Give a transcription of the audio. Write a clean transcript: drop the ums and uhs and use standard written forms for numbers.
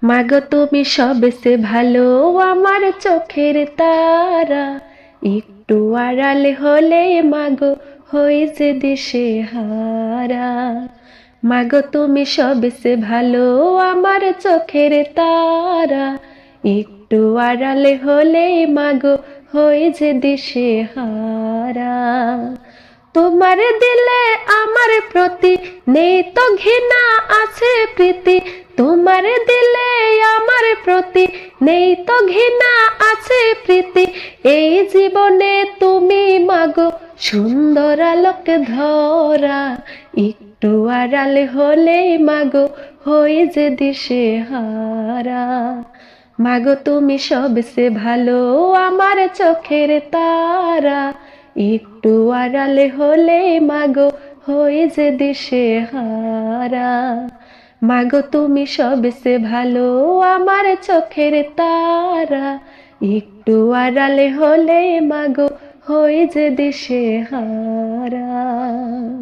মাগো তুমি সবচেয়ে ভালো, আমার চোখের তারা। একটু আড়ালে হলে মাগো হই যে দিশে হারা। মাগো তুমি সবচেয়ে ভালো, আমার চোখের তারা। একটু আড়ালে হলে মাগো হই যে দিশে হারা। তোমার দিলে আমার প্রতি নেই তো ঘৃণা, আছে প্রীতি। তোমার দিলে আমার প্রতি নেই তো ঘৃণা, আছে প্রীতি। এই জীবনে তুমি মাগো সুন্দর আলোক ধরা। একটু আড়ালে হলে মাগো হই যে দিশে হারা। মাগো তুমি সবচেয়ে ভালো, আমার চোখের তারা। একটু আড়ালে হলে মাগো হই যে দিশে হারা। মাগো তুমি সবচেয়ে ভালো, আমার চোখের তারা। একটু আড়ালে হলে মাগো হই যে দিশে হারা।